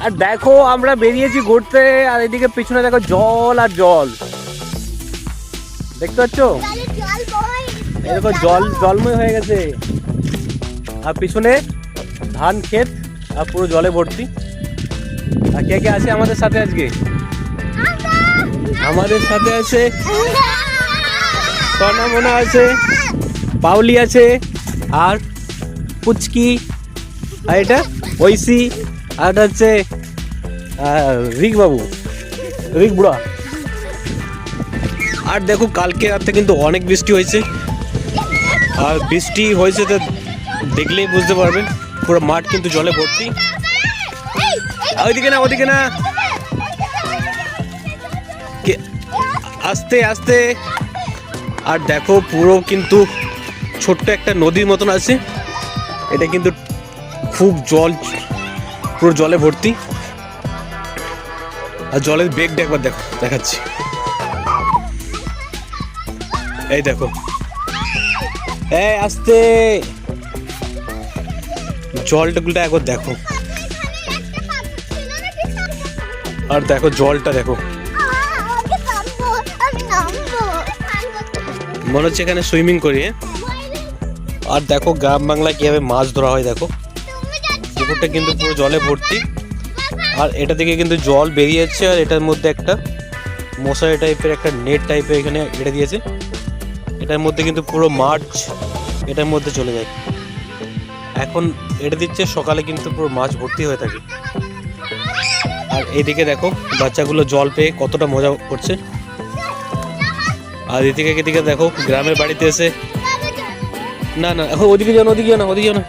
আর দেখো আমরা বেরিয়েছি ঘুরতে, আর এদিকে পিছনে দেখো জল আর জল, দেখতে পাচ্ছ? এরকম জল জলময় হয়ে গেছে, আর পিছনে ধান ক্ষেত আর পুরো জলে ভর্তি। আর কে কে আছে আমাদের সাথে আজকে? আমাদের সাথে আছে সোনা মোনা আছে, পাউলি আছে, আর পুচকি, আর এটা ঐশী, আর এটা হচ্ছে রিক বাবু, রিক বুড়া। আর দেখো কালকে রাতে কিন্তু অনেক বৃষ্টি হয়েছে, আর বৃষ্টি হয়েছে তো দেখলেই বুঝতে পারবেন পুরো মাঠ কিন্তু জলে ভর্তি। ওইদিকে না, ওদিকে না, আস্তে আস্তে। আর দেখো পুরো কিন্তু ছোট্ট একটা নদীর মতন আছে, এটা কিন্তু খুব জল, পুরো জলে ভর্তি। আর জলের বেগটা একবার দেখো, দেখাচ্ছি, এই দেখো, এই আস্তে, জলটা একবার দেখো। আর দেখো জলটা দেখো, মনে হচ্ছে এখানে সুইমিং করি। আর দেখো গ্রাম বাংলায় কিভাবে মাছ ধরা হয়, দেখো পুকুরটা কিন্তু পুরো জলে ভর্তি, আর এটা থেকে কিন্তু জল বেরিয়ে যাচ্ছে, আর এটার মধ্যে একটা মশারি টাইপের একটা নেট টাইপের এখানে এটা দিয়েছে, এটার মধ্যে কিন্তু পুরো মাছ এটার মধ্যে চলে যায়। এখন এটা দিচ্ছে, সকালে কিন্তু পুরো মাছ ভর্তি হয়ে থাকে। আর এইদিকে দেখো বাচ্চাগুলো জল পেয়ে কতটা মজা করছে। আর এদিকে দেখো গ্রামের বাড়িতে এসে, না না এখন ওদিকে যাও না, ওদিকে যাও না, ওদিকে যাও না।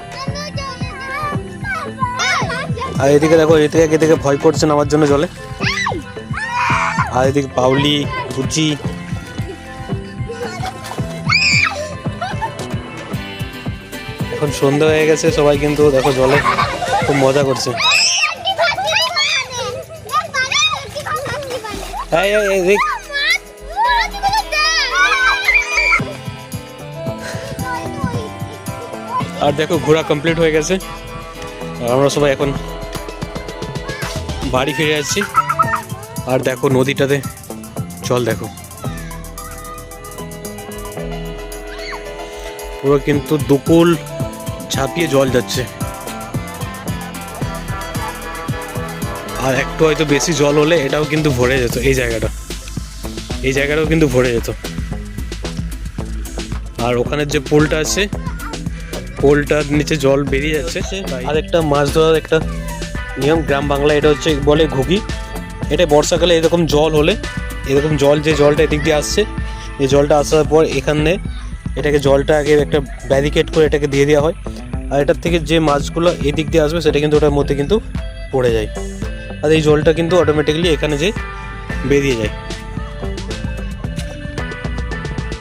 আর এদিকে দেখো এদিকে ভয় করছে নামার জন্য জলে। আর এদিকে পাউলি, বুচি, এখন সন্ধ্যা হয়ে গেছে, সবাই কিন্তু দেখো জলে খুব মজা করছে। আর দেখো ঘোরা কমপ্লিট হয়ে গেছে, আর আমরা সবাই এখন বাড়ি ফিরে যাচ্ছি। আর দেখো নদীটাতে জল দেখো, পুরো কিন্তু দুকুল ঝাঁপিয়ে জল যাচ্ছে। আর একটু হয়তো বেশি জল হলে এটাও কিন্তু ভরে যেত, এই জায়গাটাও কিন্তু ভরে যেত। আর ওখানে যে পোলটা আছে, পোলটার নিচে জল বেরিয়ে যাচ্ছে। আর একটা মাছ ধরার একটা নিয়ম গ্রাম বাংলায়, এটা হচ্ছে বলে ঘুগি। এটা বর্ষাকালে এরকম জল হলে, এরকম জল, যে জলটা এদিক দিয়ে আসছে, এই জলটা আসার পর এখানে এটাকে জলটা আগে একটা ব্যারিকেড করে এটাকে দিয়ে দেওয়া হয়, আর এটার থেকে যে মাছগুলো এদিক দিয়ে আসবে সেটা কিন্তু ওটার মধ্যে কিন্তু পড়ে যায়, আর এই জলটা কিন্তু অটোমেটিক্যালি এখানে যে বেরিয়ে যায়।